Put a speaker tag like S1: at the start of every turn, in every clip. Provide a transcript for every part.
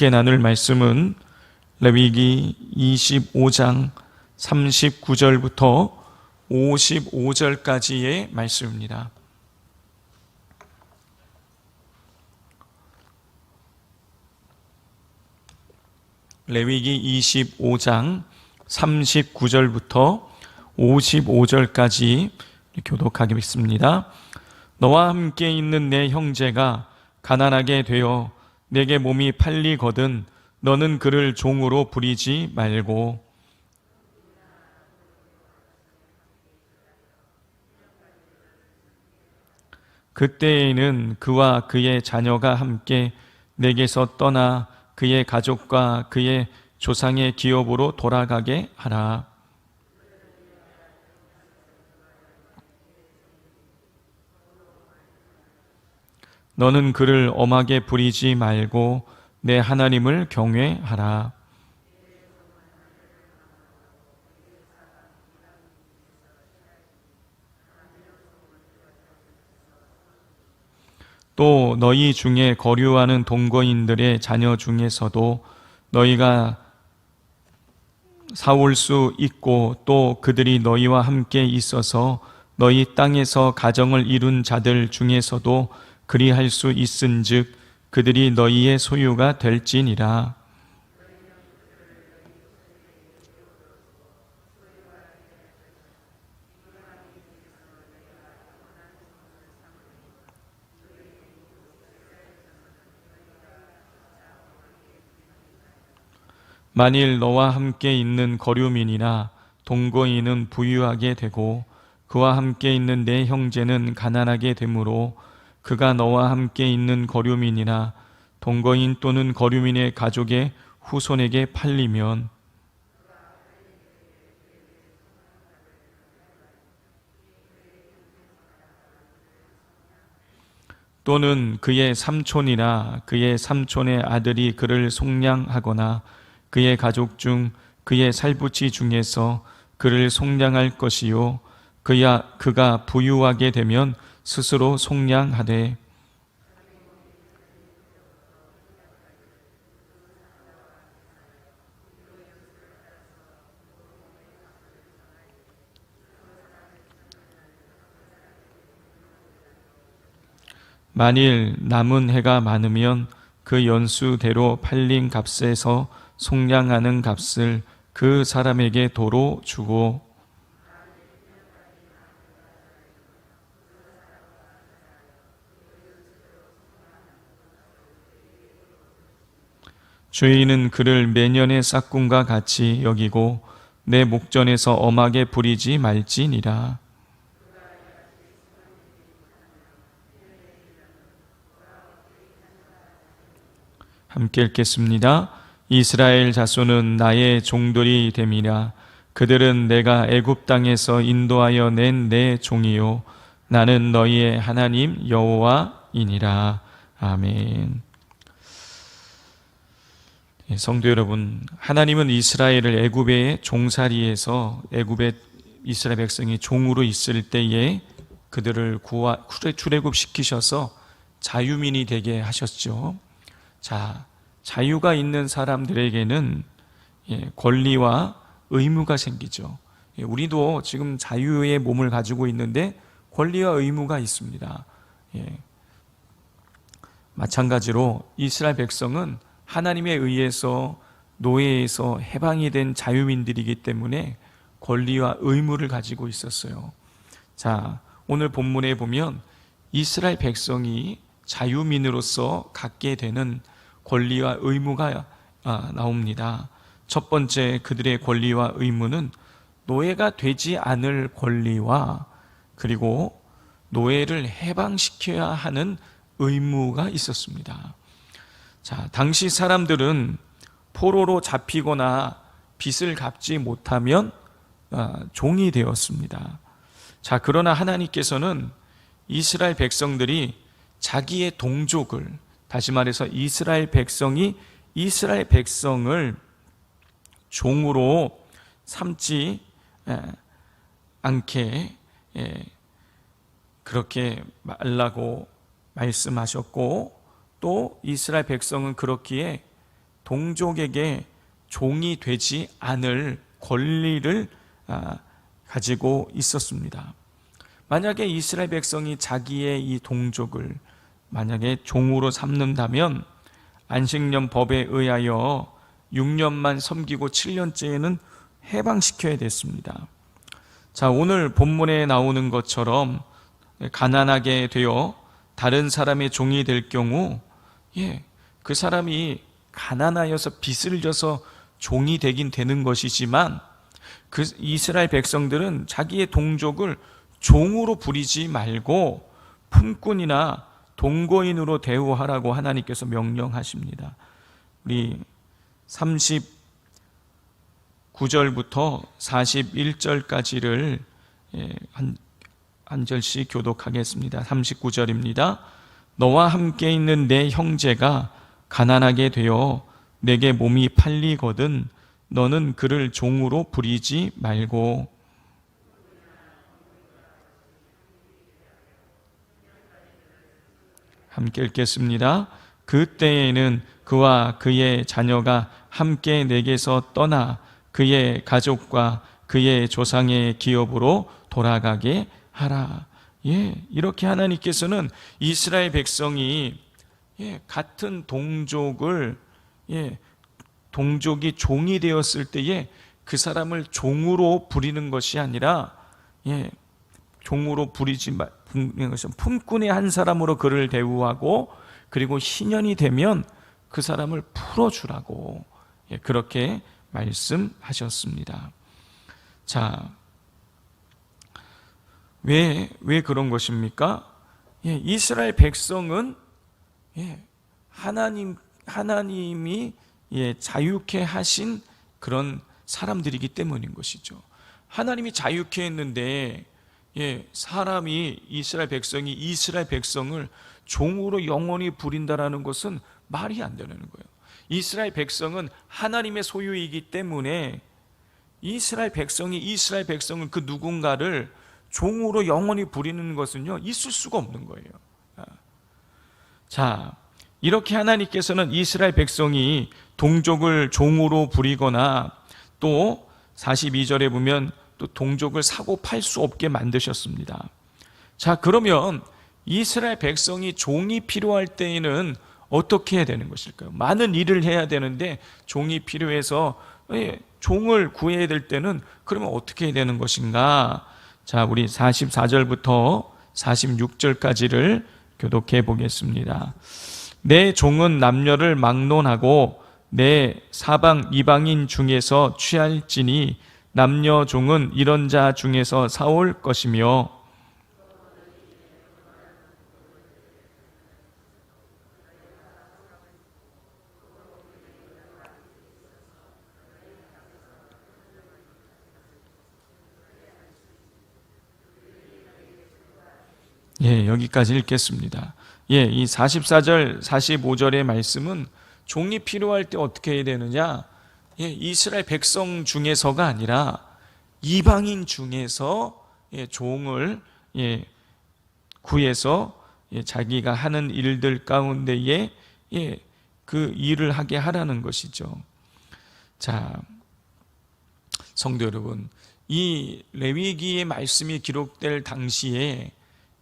S1: 함께 나눌 말씀은 레위기 25장 39절부터 55절까지의 말씀입니다. 레위기 25장 39절부터 55절까지 교독하게 읽습니다. 너와 함께 있는 내 형제가 가난하게 되어 내게 몸이 팔리거든 너는 그를 종으로 부리지 말고 그때에는 그와 그의 자녀가 함께 내게서 떠나 그의 가족과 그의 조상의 기업으로 돌아가게 하라. 너는 그를 엄하게 부리지 말고 내 하나님을 경외하라. 또 너희 중에 거류하는 동거인들의 자녀 중에서도 너희가 사올 수 있고 또 그들이 너희와 함께 있어서 너희 땅에서 가정을 이룬 자들 중에서도 그리할 수 있은즉 그들이 너희의 소유가 될지니라. 만일 너와 함께 있는 거류민이나 동거인은 부유하게 되고 그와 함께 있는 내 형제는 가난하게 되므로 그가 너와 함께 있는 거류민이나 동거인 또는 거류민의 가족의 후손에게 팔리면 또는 그의 삼촌이나 그의 삼촌의 아들이 그를 속량하거나 그의 가족 중 그의 살부치 중에서 그를 속량할 것이요 그가 부유하게 되면 스스로 속량하되 만일 남은 해가 많으면 그 연수대로 팔린 값에서 속량하는 값을 그 사람에게 도로 주고 주인은 그를 매년의 싹군과 같이 여기고 내 목전에서 엄하게 부리지 말지니라. 함께 읽겠습니다. 이스라엘 자손은 나의 종들이 됨이라. 그들은 내가 애굽 땅에서 인도하여 낸 내 종이요 나는 너희의 하나님 여호와이니라. 아멘. 성도 여러분, 하나님은 이스라엘을 애굽의 종살이에서 애굽의 이스라엘 백성이 종으로 있을 때에 그들을 출애굽시키셔서 자유민이 되게 하셨죠. 자, 자유가 있는 사람들에게는 권리와 의무가 생기죠. 우리도 지금 자유의 몸을 가지고 있는데 권리와 의무가 있습니다. 마찬가지로 이스라엘 백성은 하나님에 의해서 노예에서 해방이 된 자유민들이기 때문에 권리와 의무를 가지고 있었어요. 자, 오늘 본문에 보면 이스라엘 백성이 자유민으로서 갖게 되는 권리와 의무가 나옵니다. 첫 번째 그들의 권리와 의무는 노예가 되지 않을 권리와 그리고 노예를 해방시켜야 하는 의무가 있었습니다. 자, 당시 사람들은 포로로 잡히거나 빚을 갚지 못하면 종이 되었습니다. 자, 그러나 하나님께서는 이스라엘 백성들이 자기의 동족을, 다시 말해서 이스라엘 백성이 이스라엘 백성을 종으로 삼지 않게 그렇게 말라고 말씀하셨고 또 이스라엘 백성은 그렇기에 동족에게 종이 되지 않을 권리를 가지고 있었습니다. 만약에 이스라엘 백성이 자기의 이 동족을 만약에 종으로 삼는다면 안식년 법에 의하여 6년만 섬기고 7년째에는 해방시켜야 됐습니다. 자, 오늘 본문에 나오는 것처럼 가난하게 되어 다른 사람의 종이 될 경우 그 사람이 가난하여서 빚을 져서 종이 되긴 되는 것이지만 그 이스라엘 백성들은 자기의 동족을 종으로 부리지 말고 품꾼이나 동거인으로 대우하라고 하나님께서 명령하십니다. 우리 39절부터 41절까지를 한 절씩 교독하겠습니다. 39절입니다. 너와 함께 있는 내 형제가 가난하게 되어 내게 몸이 팔리거든 너는 그를 종으로 부리지 말고 함께 읽겠습니다. 그때에는 그와 그의 자녀가 함께 내게서 떠나 그의 가족과 그의 조상의 기업으로 돌아가게 하라. 이렇게 하나님께서는 이스라엘 백성이 같은 동족을 동족이 종이 되었을 때에 그 사람을 종으로 부리는 것이 아니라 종으로 부리는 것은 품꾼의 한 사람으로 그를 대우하고 그리고 희년이 되면 그 사람을 풀어주라고 그렇게 말씀하셨습니다. 자, 왜 그런 것입니까? 이스라엘 백성은 하나님이 자유케 하신 그런 사람들이기 때문인 것이죠. 하나님이 자유케 했는데 이스라엘 백성을 종으로 영원히 부린다라는 것은 말이 안 되는 거예요. 이스라엘 백성은 하나님의 소유이기 때문에 이스라엘 백성을 그 누군가를 종으로 영원히 부리는 것은요 있을 수가 없는 거예요. 자, 이렇게 하나님께서는 이스라엘 백성이 동족을 종으로 부리거나 또 42절에 보면 또 동족을 사고 팔 수 없게 만드셨습니다. 자, 그러면 이스라엘 백성이 종이 필요할 때에는 어떻게 해야 되는 것일까요? 많은 일을 해야 되는데 종이 필요해서 종을 구해야 될 때는 그러면 어떻게 해야 되는 것인가? 자, 우리 44절부터 46절까지를 교독해 보겠습니다. 내 종은 남녀를 막론하고 내 사방 이방인 중에서 취할지니 남녀 종은 이런 자 중에서 사올 것이며 여기까지 읽겠습니다. 이 44절, 45절의 말씀은 종이 필요할 때 어떻게 해야 되느냐? 이스라엘 백성 중에서가 아니라 이방인 중에서 종을 구해서 자기가 하는 일들 가운데에 그 일을 하게 하라는 것이죠. 자, 성도 여러분, 이 레위기의 말씀이 기록될 당시에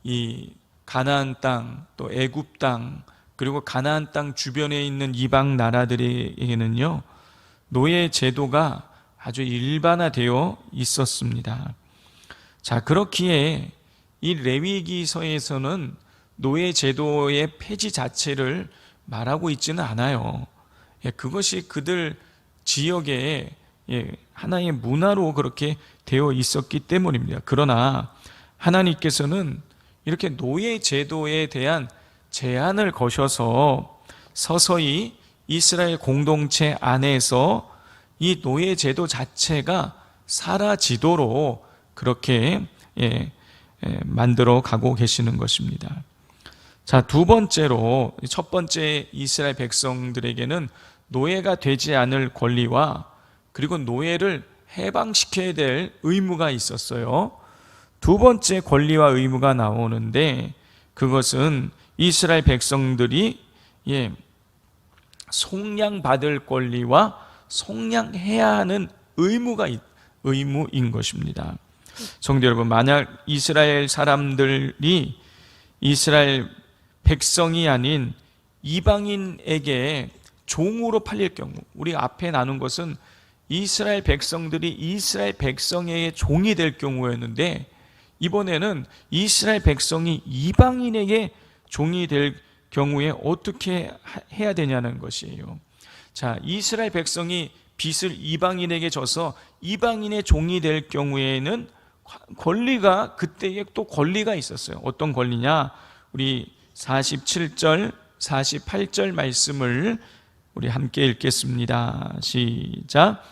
S1: 이 가나안 땅, 또 애굽 땅, 그리고 가나안 땅 주변에 있는 이방 나라들에게는요 노예 제도가 아주 일반화되어 있었습니다. 자, 그렇기에 이 레위기서에서는 노예 제도의 폐지 자체를 말하고 있지는 않아요. 그것이 그들 지역에 하나의 문화로 그렇게 되어 있었기 때문입니다. 그러나 하나님께서는 이렇게 노예 제도에 대한 제한을 거셔서 서서히 이스라엘 공동체 안에서 이 노예 제도 자체가 사라지도록 그렇게 만들어 가고 계시는 것입니다. 자, 두 번째로, 첫 번째 이스라엘 백성들에게는 노예가 되지 않을 권리와 그리고 노예를 해방시켜야 될 의무가 있었어요. 두 번째 권리와 의무가 나오는데 그것은 이스라엘 백성들이 속량받을 권리와 속량해야 하는 의무인 것입니다. 성도 여러분, 만약 이스라엘 사람들이 이스라엘 백성이 아닌 이방인에게 종으로 팔릴 경우, 우리 앞에 나눈 것은 이스라엘 백성들이 이스라엘 백성의 종이 될 경우였는데, 이번에는 이스라엘 백성이 이방인에게 종이 될 경우에 어떻게 해야 되냐는 것이에요. 자, 이스라엘 백성이 빚을 이방인에게 져서 이방인의 종이 될 경우에는 권리가, 그때에 또 권리가 있었어요. 어떤 권리냐? 우리 47절 48절 말씀을 우리 함께 읽겠습니다. 시작.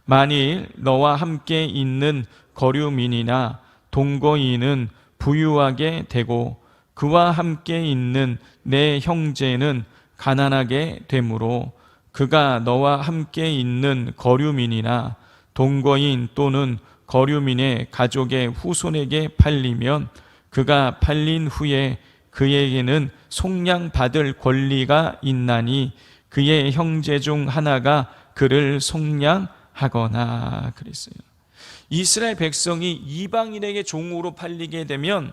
S1: 만일 너와 함께 있는 거류민이나 동거인은 부유하게 되고 그와 함께 있는 내 형제는 가난하게 되므로 그가 너와 함께 있는 거류민이나 동거인 또는 거류민의 가족의 후손에게 팔리면 그가 팔린 후에 그에게는 속량받을 권리가 있나니 그의 형제 중 하나가 그를 속량하거나 그랬어요. 이스라엘 백성이 이방인에게 종으로 팔리게 되면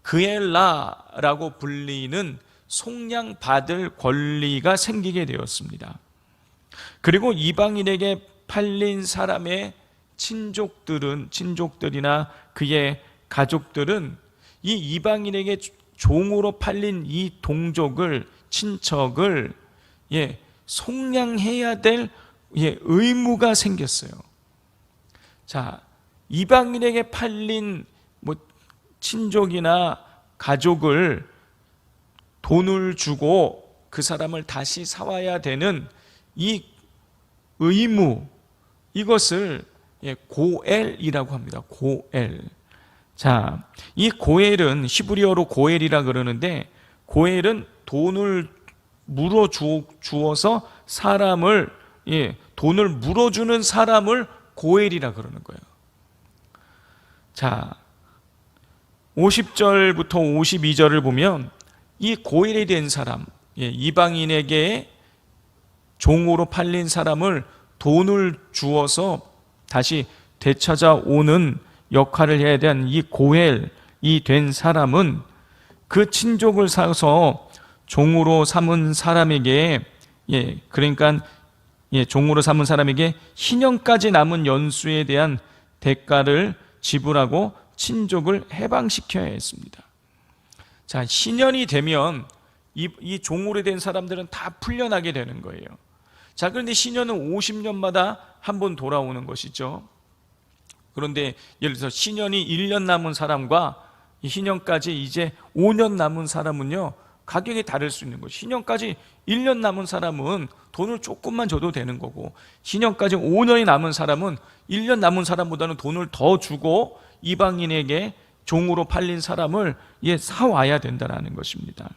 S1: 그엘라라고 불리는 속량받을 권리가 생기게 되었습니다. 그리고 이방인에게 팔린 사람의 친족들이나 그의 가족들은 이 이방인에게 종으로 팔린 이 동족을, 친척을 속량해야 될 의무가 생겼어요. 자, 이방인에게 팔린 친족이나 가족을 돈을 주고 그 사람을 다시 사와야 되는 이 의무, 이것을 고엘이라고 합니다. 고엘. 자, 이 고엘은 히브리어로 고엘이라 그러는데, 고엘은 돈을 물어 주어서 사람을, 돈을 물어주는 사람을 고엘이라 그러는 거예요. 자, 50절부터 52절을 보면 이 고엘이 된 사람, 이방인에게 종으로 팔린 사람을 돈을 주어서 다시 되찾아오는 역할을 해야 되는 이 고엘이 된 사람은 그 친족을 사서 종으로 삼은 사람에게, 그러니까 종으로 삼은 사람에게 희년까지 남은 연수에 대한 대가를 지불하고 친족을 해방시켜야 했습니다. 자, 희년이 되면 이 종으로 된 사람들은 다 풀려나게 되는 거예요. 자, 그런데 희년은 50년마다 한 번 돌아오는 것이죠. 그런데 예를 들어서 희년이 1년 남은 사람과 희년까지 이제 5년 남은 사람은요, 가격이 다를 수 있는 거죠. 희년까지 1년 남은 사람은 돈을 조금만 줘도 되는 거고, 희년까지 5년이 남은 사람은 1년 남은 사람보다는 돈을 더 주고 이방인에게 종으로 팔린 사람을 사와야 된다는 것입니다.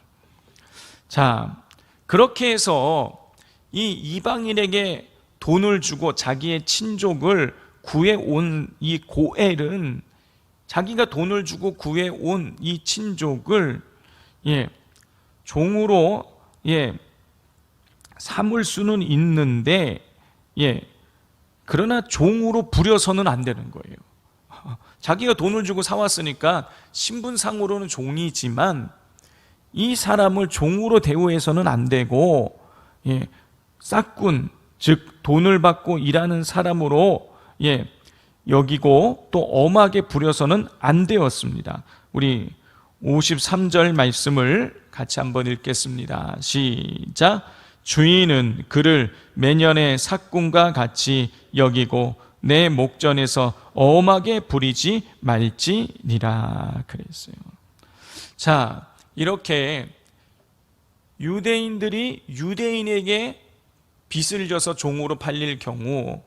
S1: 자, 그렇게 해서 이 이방인에게 돈을 주고 자기의 친족을 구해온 이 고엘은, 자기가 돈을 주고 구해온 이 친족을 종으로 삼을 수는 있는데, 그러나 종으로 부려서는 안 되는 거예요. 자기가 돈을 주고 사왔으니까 신분상으로는 종이지만 이 사람을 종으로 대우해서는 안 되고, 싹군, 즉 돈을 받고 일하는 사람으로 여기고 또 엄하게 부려서는 안 되었습니다. 우리 53절 말씀을 같이 한번 읽겠습니다. 시작. 주인은 그를 매년의 삭군과 같이 여기고 내 목전에서 엄하게 부리지 말지니라 그랬어요. 자, 이렇게 유대인들이 유대인에게 빚을 져서 종으로 팔릴 경우,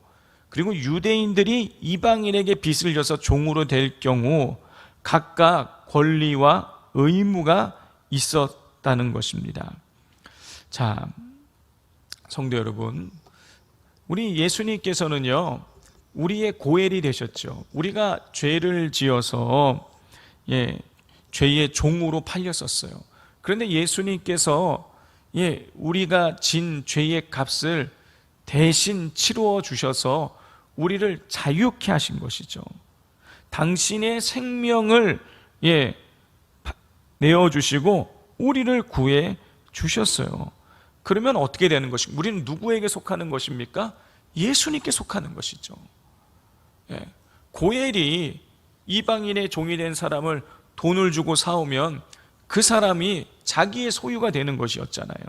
S1: 그리고 유대인들이 이방인에게 빚을 져서 종으로 될 경우 각각 권리와 의무가 있었다는 것입니다. 자, 성도 여러분, 우리 예수님께서는요, 우리의 고엘이 되셨죠. 우리가 죄를 지어서 죄의 종으로 팔렸었어요. 그런데 예수님께서 우리가 진 죄의 값을 대신 치루어 주셔서 우리를 자유케 하신 것이죠. 당신의 생명을 내어주시고 우리를 구해 주셨어요. 그러면 어떻게 되는 것입니까? 우리는 누구에게 속하는 것입니까? 예수님께 속하는 것이죠. 고엘이 이방인의 종이 된 사람을 돈을 주고 사오면 그 사람이 자기의 소유가 되는 것이었잖아요.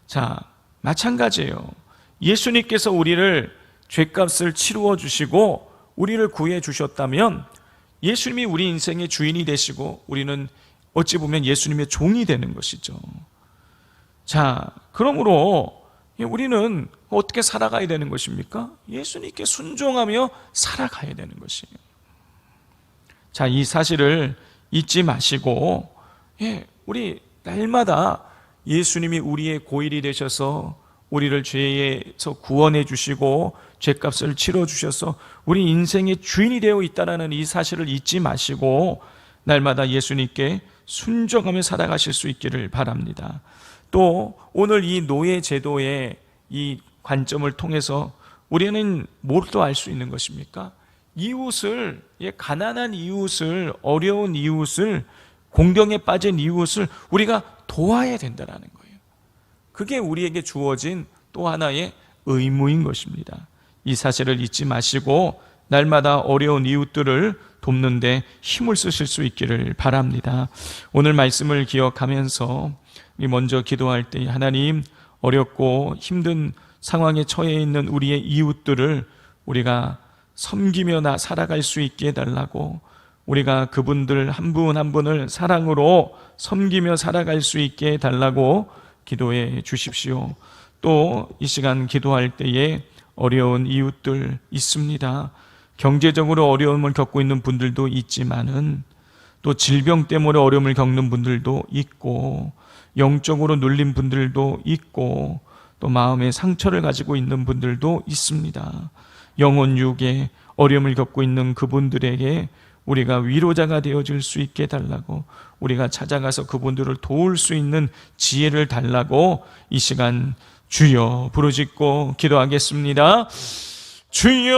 S1: 자, 마찬가지예요. 예수님께서 우리를 죄값을 치루어 주시고 우리를 구해 주셨다면 예수님이 우리 인생의 주인이 되시고 우리는 어찌 보면 예수님의 종이 되는 것이죠. 자, 그러므로 우리는 어떻게 살아가야 되는 것입니까? 예수님께 순종하며 살아가야 되는 것이에요. 자, 이 사실을 잊지 마시고 우리 날마다 예수님이 우리의 고일이 되셔서 우리를 죄에서 구원해 주시고 죄값을 치러 주셔서 우리 인생의 주인이 되어 있다는 이 사실을 잊지 마시고 날마다 예수님께 순종하며 살아가실 수 있기를 바랍니다. 또 오늘 이 노예 제도의 이 관점을 통해서 우리는 뭘 또 알 수 있는 것입니까? 이웃을, 가난한 이웃을, 어려운 이웃을, 공경에 빠진 이웃을 우리가 도와야 된다는 거예요. 그게 우리에게 주어진 또 하나의 의무인 것입니다. 이 사실을 잊지 마시고 날마다 어려운 이웃들을 돕는 데 힘을 쓰실 수 있기를 바랍니다. 오늘 말씀을 기억하면서 먼저 기도할 때 하나님, 어렵고 힘든 상황에 처해 있는 우리의 이웃들을 우리가 섬기며 살아갈 수 있게 해달라고, 우리가 그분들 한 분 한 분을 사랑으로 섬기며 살아갈 수 있게 해달라고 기도해 주십시오. 또 이 시간 기도할 때에 어려운 이웃들 있습니다. 경제적으로 어려움을 겪고 있는 분들도 있지만은 또 질병 때문에 어려움을 겪는 분들도 있고 영적으로 눌린 분들도 있고 또 마음의 상처를 가지고 있는 분들도 있습니다. 영혼 육에 어려움을 겪고 있는 그분들에게 우리가 위로자가 되어줄 수 있게 해달라고, 우리가 찾아가서 그분들을 도울 수 있는 지혜를 달라고 이 시간 주여 부르짖고 기도하겠습니다. 주여!